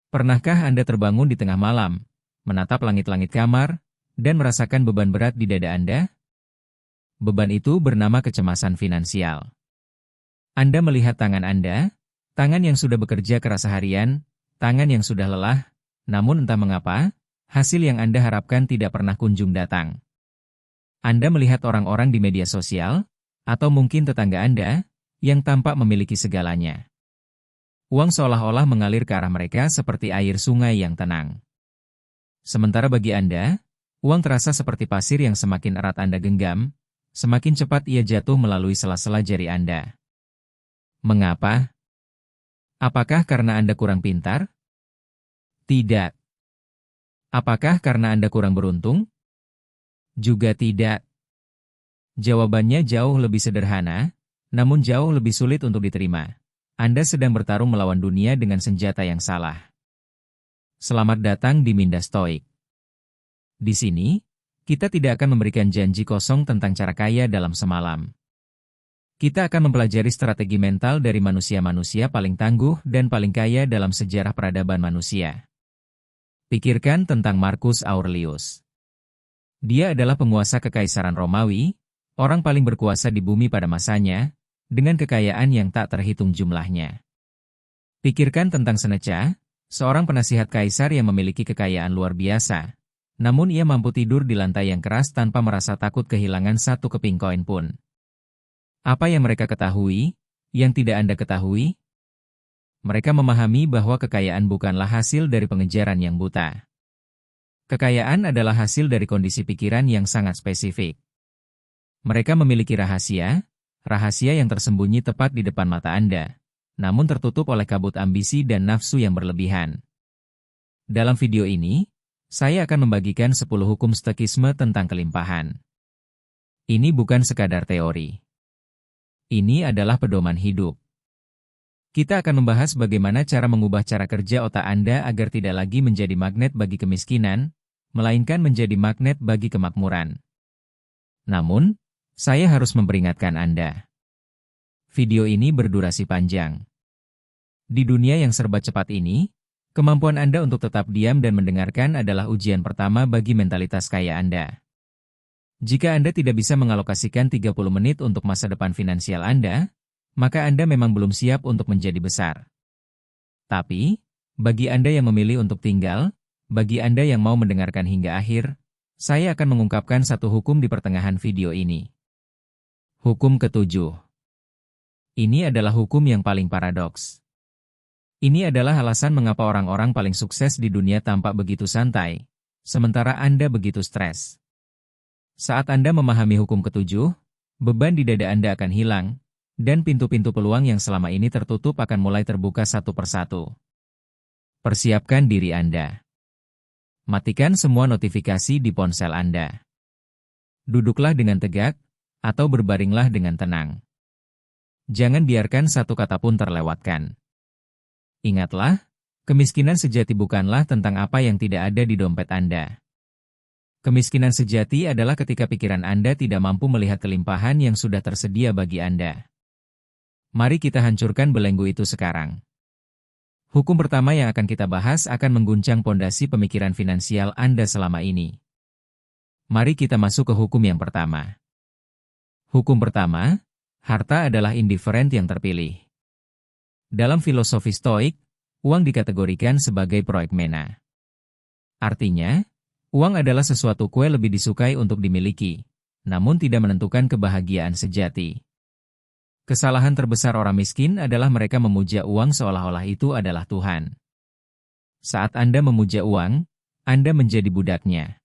Pernahkah Anda terbangun di tengah malam, menatap langit-langit kamar, dan merasakan beban berat di dada Anda? Beban itu bernama kecemasan finansial. Anda melihat tangan Anda, tangan yang sudah bekerja keras seharian, tangan yang sudah lelah, namun entah mengapa, hasil yang Anda harapkan tidak pernah kunjung datang. Anda melihat orang-orang di media sosial, atau mungkin tetangga Anda, yang tampak memiliki segalanya. Uang seolah-olah mengalir ke arah mereka seperti air sungai yang tenang. Sementara bagi Anda, uang terasa seperti pasir yang semakin erat Anda genggam, semakin cepat ia jatuh melalui sela-sela jari Anda. Mengapa? Apakah karena Anda kurang pintar? Tidak. Apakah karena Anda kurang beruntung? Juga tidak. Jawabannya jauh lebih sederhana, namun jauh lebih sulit untuk diterima. Anda sedang bertarung melawan dunia dengan senjata yang salah. Selamat datang di Minda Stoik. Di sini, kita tidak akan memberikan janji kosong tentang cara kaya dalam semalam. Kita akan mempelajari strategi mental dari manusia-manusia paling tangguh dan paling kaya dalam sejarah peradaban manusia. Pikirkan tentang Marcus Aurelius. Dia adalah penguasa kekaisaran Romawi, orang paling berkuasa di bumi pada masanya, dengan kekayaan yang tak terhitung jumlahnya. Pikirkan tentang Seneca, seorang penasihat kaisar yang memiliki kekayaan luar biasa, namun ia mampu tidur di lantai yang keras tanpa merasa takut kehilangan satu keping koin pun. Apa yang mereka ketahui, yang tidak Anda ketahui? Mereka memahami bahwa kekayaan bukanlah hasil dari pengejaran yang buta. Kekayaan adalah hasil dari kondisi pikiran yang sangat spesifik. Mereka memiliki rahasia yang tersembunyi tepat di depan mata Anda, namun tertutup oleh kabut ambisi dan nafsu yang berlebihan. Dalam video ini, saya akan membagikan 10 hukum stoikisme tentang kelimpahan. Ini bukan sekadar teori. Ini adalah pedoman hidup. Kita akan membahas bagaimana cara mengubah cara kerja otak Anda agar tidak lagi menjadi magnet bagi kemiskinan, melainkan menjadi magnet bagi kemakmuran. Namun, saya harus memperingatkan Anda. Video ini berdurasi panjang. Di dunia yang serba cepat ini, kemampuan Anda untuk tetap diam dan mendengarkan adalah ujian pertama bagi mentalitas kaya Anda. Jika Anda tidak bisa mengalokasikan 30 menit untuk masa depan finansial Anda, maka Anda memang belum siap untuk menjadi besar. Tapi, bagi Anda yang memilih untuk tinggal, bagi Anda yang mau mendengarkan hingga akhir, saya akan mengungkapkan satu hukum di pertengahan video ini. Hukum ketujuh. Ini adalah hukum yang paling paradoks. Ini adalah alasan mengapa orang-orang paling sukses di dunia tampak begitu santai, sementara Anda begitu stres. Saat Anda memahami hukum ketujuh, beban di dada Anda akan hilang, dan pintu-pintu peluang yang selama ini tertutup akan mulai terbuka satu persatu. Persiapkan diri Anda. Matikan semua notifikasi di ponsel Anda. Duduklah dengan tegak, atau berbaringlah dengan tenang. Jangan biarkan satu kata pun terlewatkan. Ingatlah, kemiskinan sejati bukanlah tentang apa yang tidak ada di dompet Anda. Kemiskinan sejati adalah ketika pikiran Anda tidak mampu melihat kelimpahan yang sudah tersedia bagi Anda. Mari kita hancurkan belenggu itu sekarang. Hukum pertama yang akan kita bahas akan mengguncang pondasi pemikiran finansial Anda selama ini. Mari kita masuk ke hukum yang pertama. Hukum pertama, harta adalah indifferent yang terpilih. Dalam filosofi Stoik, uang dikategorikan sebagai proekmena. Artinya, uang adalah sesuatu kue lebih disukai untuk dimiliki, namun tidak menentukan kebahagiaan sejati. Kesalahan terbesar orang miskin adalah mereka memuja uang seolah-olah itu adalah Tuhan. Saat Anda memuja uang, Anda menjadi budaknya.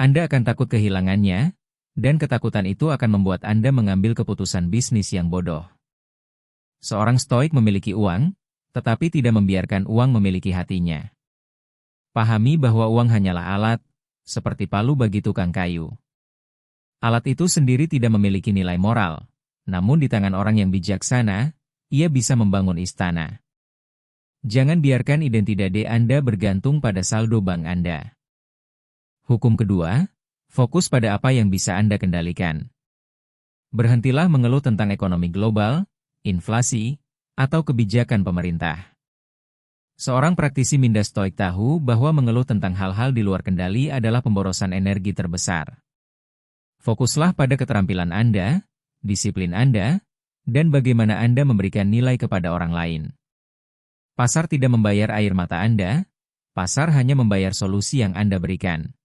Anda akan takut kehilangannya, dan ketakutan itu akan membuat Anda mengambil keputusan bisnis yang bodoh. Seorang stoik memiliki uang, tetapi tidak membiarkan uang memiliki hatinya. Pahami bahwa uang hanyalah alat, seperti palu bagi tukang kayu. Alat itu sendiri tidak memiliki nilai moral, namun di tangan orang yang bijaksana, ia bisa membangun istana. Jangan biarkan identitas Anda bergantung pada saldo bank Anda. Hukum kedua, fokus pada apa yang bisa Anda kendalikan. Berhentilah mengeluh tentang ekonomi global, inflasi, atau kebijakan pemerintah. Seorang praktisi minda stoik tahu bahwa mengeluh tentang hal-hal di luar kendali adalah pemborosan energi terbesar. Fokuslah pada keterampilan Anda, disiplin Anda, dan bagaimana Anda memberikan nilai kepada orang lain. Pasar tidak membayar air mata Anda, pasar hanya membayar solusi yang Anda berikan.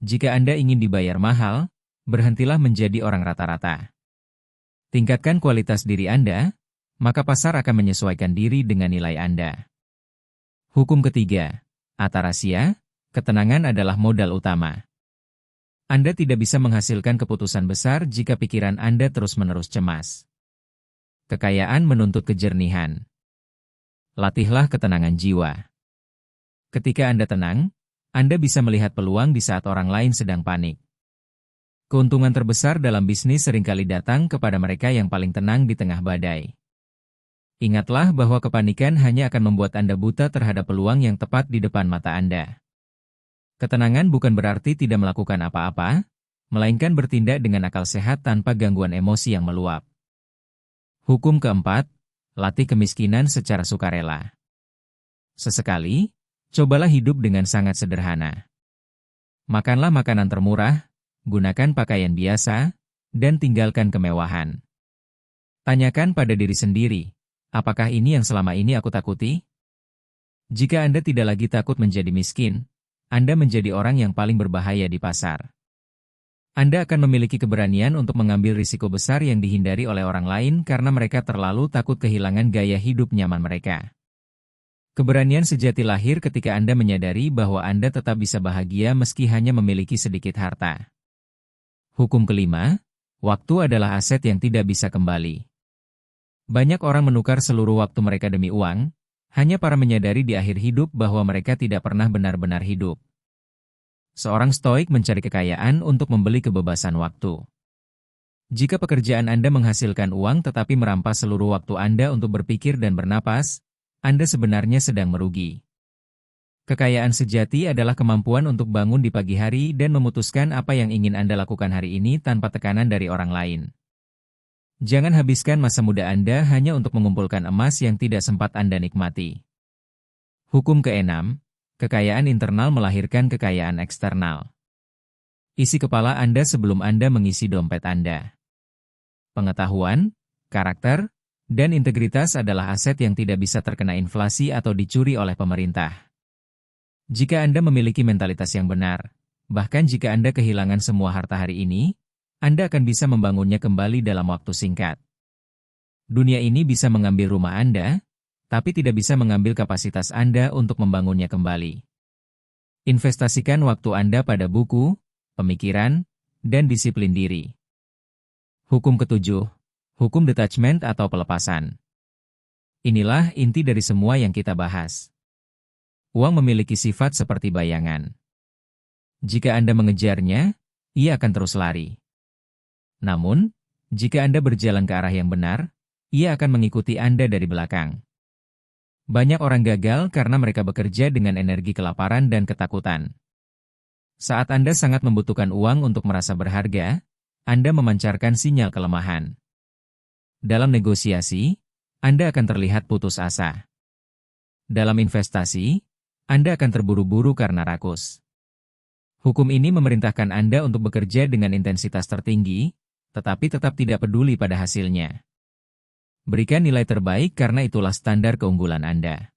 Jika Anda ingin dibayar mahal, berhentilah menjadi orang rata-rata. Tingkatkan kualitas diri Anda, maka pasar akan menyesuaikan diri dengan nilai Anda. Hukum ketiga, atarasia, ketenangan adalah modal utama. Anda tidak bisa menghasilkan keputusan besar jika pikiran Anda terus-menerus cemas. Kekayaan menuntut kejernihan. Latihlah ketenangan jiwa. Ketika Anda tenang, Anda bisa melihat peluang di saat orang lain sedang panik. Keuntungan terbesar dalam bisnis seringkali datang kepada mereka yang paling tenang di tengah badai. Ingatlah bahwa kepanikan hanya akan membuat Anda buta terhadap peluang yang tepat di depan mata Anda. Ketenangan bukan berarti tidak melakukan apa-apa, melainkan bertindak dengan akal sehat tanpa gangguan emosi yang meluap. Hukum keempat, latih kemiskinan secara sukarela. Sesekali, cobalah hidup dengan sangat sederhana. Makanlah makanan termurah, gunakan pakaian biasa, dan tinggalkan kemewahan. Tanyakan pada diri sendiri, apakah ini yang selama ini aku takuti? Jika Anda tidak lagi takut menjadi miskin, Anda menjadi orang yang paling berbahaya di pasar. Anda akan memiliki keberanian untuk mengambil risiko besar yang dihindari oleh orang lain karena mereka terlalu takut kehilangan gaya hidup nyaman mereka. Keberanian sejati lahir ketika Anda menyadari bahwa Anda tetap bisa bahagia meski hanya memiliki sedikit harta. Hukum kelima, waktu adalah aset yang tidak bisa kembali. Banyak orang menukar seluruh waktu mereka demi uang, hanya para menyadari di akhir hidup bahwa mereka tidak pernah benar-benar hidup. Seorang stoik mencari kekayaan untuk membeli kebebasan waktu. Jika pekerjaan Anda menghasilkan uang tetapi merampas seluruh waktu Anda untuk berpikir dan bernapas, Anda sebenarnya sedang merugi. Kekayaan sejati adalah kemampuan untuk bangun di pagi hari dan memutuskan apa yang ingin Anda lakukan hari ini tanpa tekanan dari orang lain. Jangan habiskan masa muda Anda hanya untuk mengumpulkan emas yang tidak sempat Anda nikmati. Hukum keenam, kekayaan internal melahirkan kekayaan eksternal. Isi kepala Anda sebelum Anda mengisi dompet Anda. Pengetahuan, karakter, dan integritas adalah aset yang tidak bisa terkena inflasi atau dicuri oleh pemerintah. Jika Anda memiliki mentalitas yang benar, bahkan jika Anda kehilangan semua harta hari ini, Anda akan bisa membangunnya kembali dalam waktu singkat. Dunia ini bisa mengambil rumah Anda, tapi tidak bisa mengambil kapasitas Anda untuk membangunnya kembali. Investasikan waktu Anda pada buku, pemikiran, dan disiplin diri. Hukum ketujuh, hukum detachment atau pelepasan. Inilah inti dari semua yang kita bahas. Uang memiliki sifat seperti bayangan. Jika Anda mengejarnya, ia akan terus lari. Namun, jika Anda berjalan ke arah yang benar, ia akan mengikuti Anda dari belakang. Banyak orang gagal karena mereka bekerja dengan energi kelaparan dan ketakutan. Saat Anda sangat membutuhkan uang untuk merasa berharga, Anda memancarkan sinyal kelemahan. Dalam negosiasi, Anda akan terlihat putus asa. Dalam investasi, Anda akan terburu-buru karena rakus. Hukum ini memerintahkan Anda untuk bekerja dengan intensitas tertinggi, tetapi tetap tidak peduli pada hasilnya. Berikan nilai terbaik karena itulah standar keunggulan Anda.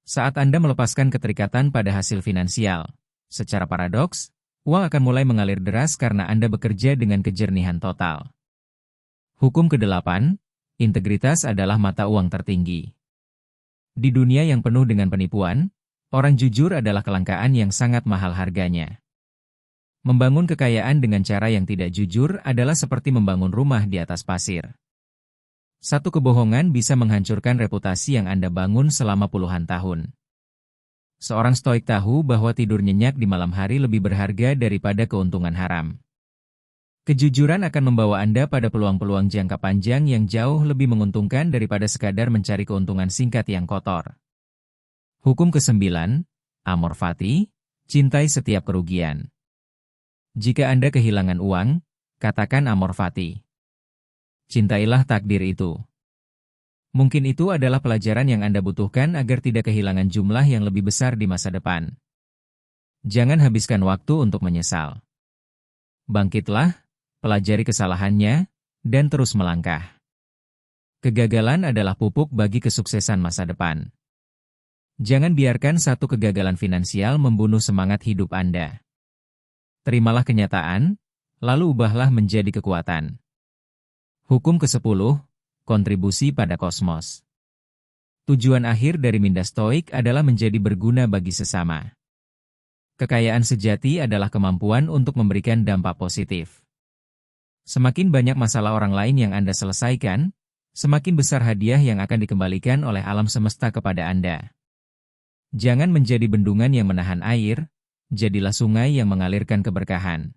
Saat Anda melepaskan keterikatan pada hasil finansial, secara paradoks, uang akan mulai mengalir deras karena Anda bekerja dengan kejernihan total. Hukum ke-8, integritas adalah mata uang tertinggi. Di dunia yang penuh dengan penipuan, orang jujur adalah kelangkaan yang sangat mahal harganya. Membangun kekayaan dengan cara yang tidak jujur adalah seperti membangun rumah di atas pasir. Satu kebohongan bisa menghancurkan reputasi yang Anda bangun selama puluhan tahun. Seorang stoik tahu bahwa tidur nyenyak di malam hari lebih berharga daripada keuntungan haram. Kejujuran akan membawa Anda pada peluang-peluang jangka panjang yang jauh lebih menguntungkan daripada sekadar mencari keuntungan singkat yang kotor. Hukum ke-9, amor fati, cintai setiap kerugian. Jika Anda kehilangan uang, katakan amor fati. Cintailah takdir itu. Mungkin itu adalah pelajaran yang Anda butuhkan agar tidak kehilangan jumlah yang lebih besar di masa depan. Jangan habiskan waktu untuk menyesal. Bangkitlah, pelajari kesalahannya, dan terus melangkah. Kegagalan adalah pupuk bagi kesuksesan masa depan. Jangan biarkan satu kegagalan finansial membunuh semangat hidup Anda. Terimalah kenyataan, lalu ubahlah menjadi kekuatan. Hukum ke-10, kontribusi pada kosmos. Tujuan akhir dari minda stoik adalah menjadi berguna bagi sesama. Kekayaan sejati adalah kemampuan untuk memberikan dampak positif. Semakin banyak masalah orang lain yang Anda selesaikan, semakin besar hadiah yang akan dikembalikan oleh alam semesta kepada Anda. Jangan menjadi bendungan yang menahan air, jadilah sungai yang mengalirkan keberkahan.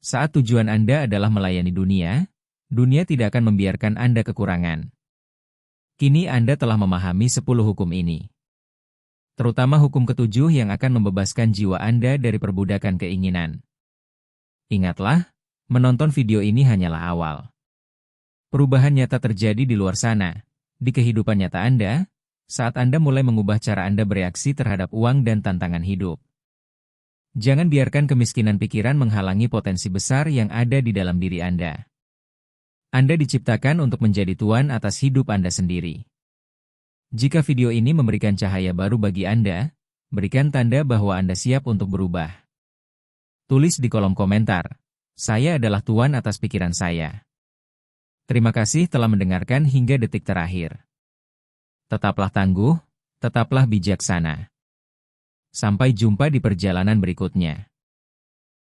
Saat tujuan Anda adalah melayani dunia, dunia tidak akan membiarkan Anda kekurangan. Kini Anda telah memahami 10 hukum ini. Terutama hukum ke-7 yang akan membebaskan jiwa Anda dari perbudakan keinginan. Ingatlah, menonton video ini hanyalah awal. Perubahan nyata terjadi di luar sana, di kehidupan nyata Anda, saat Anda mulai mengubah cara Anda bereaksi terhadap uang dan tantangan hidup. Jangan biarkan kemiskinan pikiran menghalangi potensi besar yang ada di dalam diri Anda. Anda diciptakan untuk menjadi tuan atas hidup Anda sendiri. Jika video ini memberikan cahaya baru bagi Anda, berikan tanda bahwa Anda siap untuk berubah. Tulis di kolom komentar, "Saya adalah tuan atas pikiran saya." Terima kasih telah mendengarkan hingga detik terakhir. Tetaplah tangguh, tetaplah bijaksana. Sampai jumpa di perjalanan berikutnya.